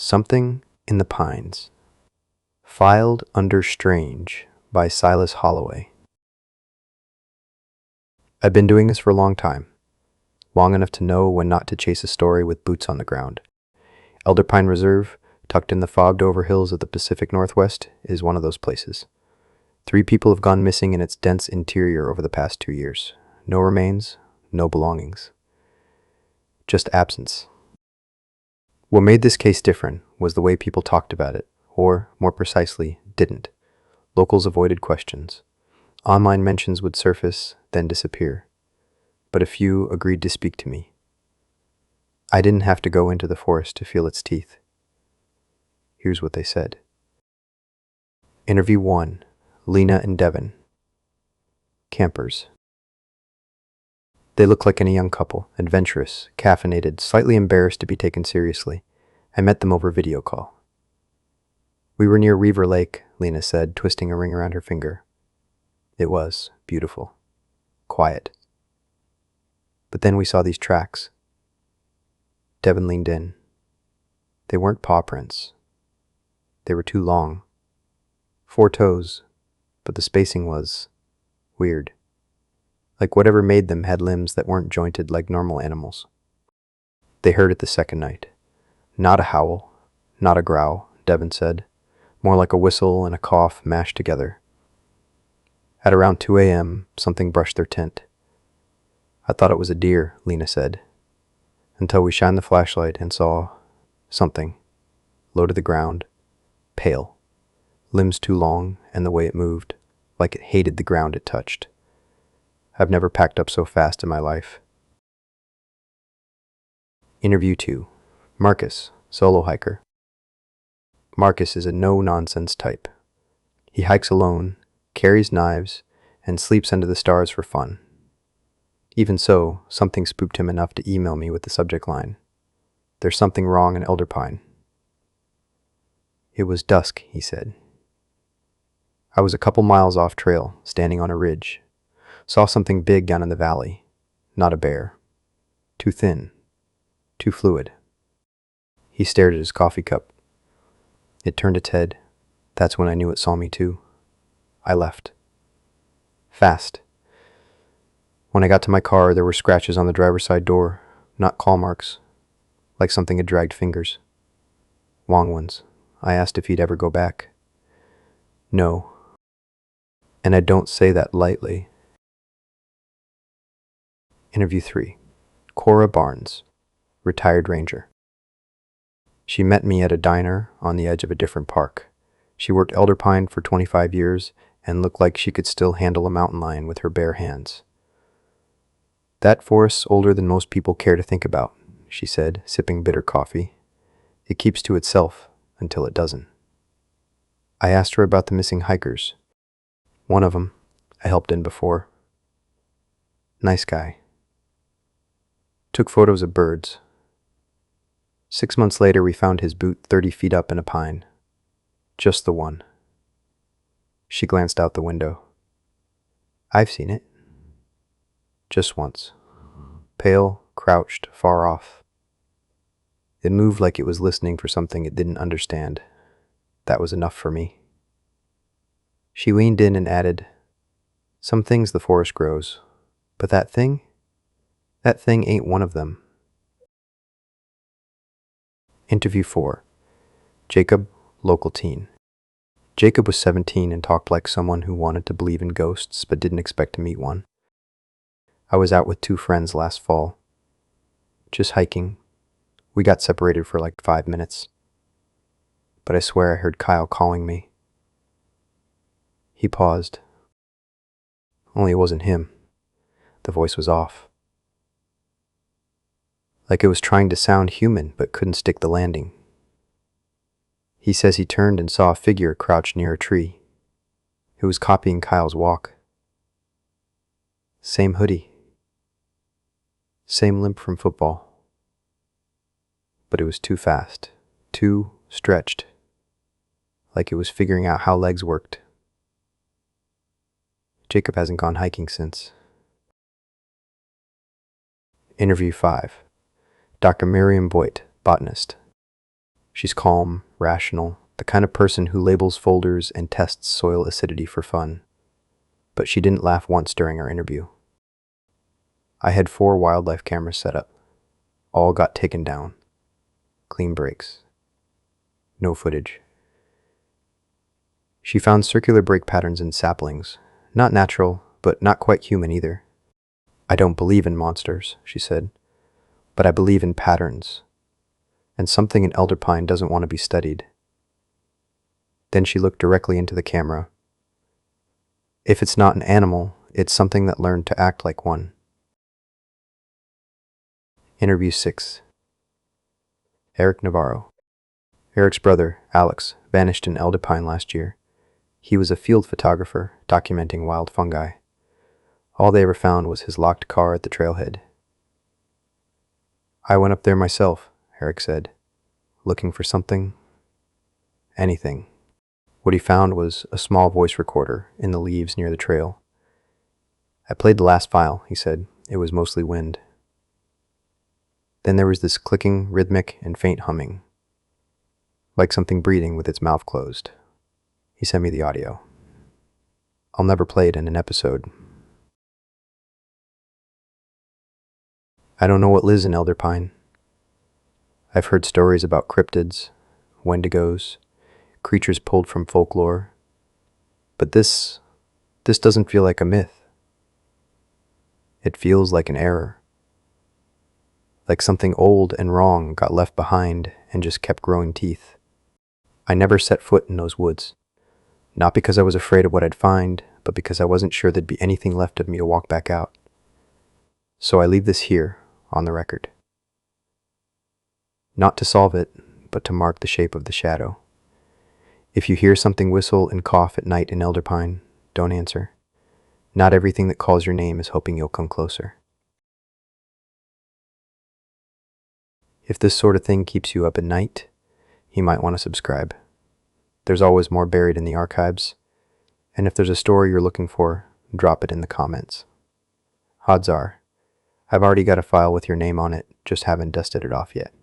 Something in the Pines. Filed under Strange by Silas Holloway. I've been doing this for a long time, long enough to know when not to chase a story with boots on the ground. Elder Pine Reserve, tucked in the fogged-over hills of the Pacific Northwest, is one of those places. 3 people have gone missing in its dense interior over the past 2 years. No remains, no belongings. Just absence. What made this case different was the way people talked about it, or, more precisely, didn't. Locals avoided questions. Online mentions would surface, then disappear. But a few agreed to speak to me. I didn't have to go into the forest to feel its teeth. Here's what they said. Interview 1. Lena and Devin. Campers. They look like any young couple, adventurous, caffeinated, slightly embarrassed to be taken seriously. I met them over video call. We were near Reaver Lake, Lena said, twisting a ring around her finger. It was beautiful. Quiet. But then we saw these tracks. Devin leaned in. They weren't paw prints. They were too long. 4 toes, but the spacing was weird. Like whatever made them had limbs that weren't jointed like normal animals. They heard it the second night. Not a howl, not a growl, Devin said. More like a whistle and a cough mashed together. At around 2 a.m., something brushed their tent. I thought it was a deer, Lena said, until we shined the flashlight and saw something, low to the ground, pale, limbs too long, and the way it moved, like it hated the ground it touched. I've never packed up so fast in my life. Interview 2. Marcus, solo hiker. Marcus is a no-nonsense type. He hikes alone, carries knives, and sleeps under the stars for fun. Even so, something spooked him enough to email me with the subject line, "There's something wrong in Elder Pine." It was dusk, he said. I was a couple miles off trail, standing on a ridge. Saw something big down in the valley. Not a bear. Too thin. Too fluid. He stared at his coffee cup. It turned its head. That's when I knew it saw me too. I left. Fast. When I got to my car, there were scratches on the driver's side door, not claw marks, like something had dragged fingers. Long ones. I asked if he'd ever go back. No. And I don't say that lightly. Interview 3. Cora Barnes, retired ranger. She met me at a diner on the edge of a different park. She worked Elder Pine for 25 years and looked like she could still handle a mountain lion with her bare hands. That forest's older than most people care to think about, she said, sipping bitter coffee. It keeps to itself until it doesn't. I asked her about the missing hikers. One of them, I helped in before. Nice guy. Took photos of birds. 6 months later, we found his boot 30 feet up in a pine. Just the one. She glanced out the window. I've seen it. Just once. Pale, crouched, far off. It moved like it was listening for something it didn't understand. That was enough for me. She leaned in and added, "Some things the forest grows, but that thing ain't one of them." Interview 4. Jacob, local teen. Jacob was 17 and talked like someone who wanted to believe in ghosts but didn't expect to meet one. I was out with 2 friends last fall. Just hiking. We got separated for like 5 minutes. But I swear I heard Kyle calling me. He paused. Only it wasn't him. The voice was off. Like it was trying to sound human but couldn't stick the landing. He says he turned and saw a figure crouched near a tree. It was copying Kyle's walk. Same hoodie. Same limp from football. But it was too fast. Too stretched. Like it was figuring out how legs worked. Jacob hasn't gone hiking since. Interview 5. Dr. Miriam Boyd, botanist. She's calm, rational, the kind of person who labels folders and tests soil acidity for fun. But she didn't laugh once during our interview. I had 4 wildlife cameras set up. All got taken down. Clean breaks. No footage. She found circular break patterns in saplings. Not natural, but not quite human either. I don't believe in monsters, she said, but I believe in patterns. And something in elder pine doesn't want to be studied. Then she looked directly into the camera. If it's not an animal, it's something that learned to act like one. Interview 6. Eric Navarro. Eric's brother, Alex, vanished in elder pine last year. He was a field photographer documenting wild fungi. All they ever found was his locked car at the trailhead. I went up there myself, Eric said, looking for something. Anything. What he found was a small voice recorder in the leaves near the trail. I played the last file, he said. It was mostly wind. Then there was this clicking, rhythmic, and faint humming, like something breathing with its mouth closed. He sent me the audio. I'll never play it in an episode. I don't know what lives in elder pine. I've heard stories about cryptids, wendigos, creatures pulled from folklore, but this doesn't feel like a myth. It feels like an error. Like something old and wrong got left behind and just kept growing teeth. I never set foot in those woods. Not because I was afraid of what I'd find, but because I wasn't sure there'd be anything left of me to walk back out. So I leave this here, on the record. Not to solve it, but to mark the shape of the shadow. If you hear something whistle and cough at night in elder pine, don't answer. Not everything that calls your name is hoping you'll come closer. If this sort of thing keeps you up at night, you might want to subscribe. There's always more buried in the archives, and if there's a story you're looking for, drop it in the comments. Odds are, I've already got a file with your name on it, just haven't dusted it off yet.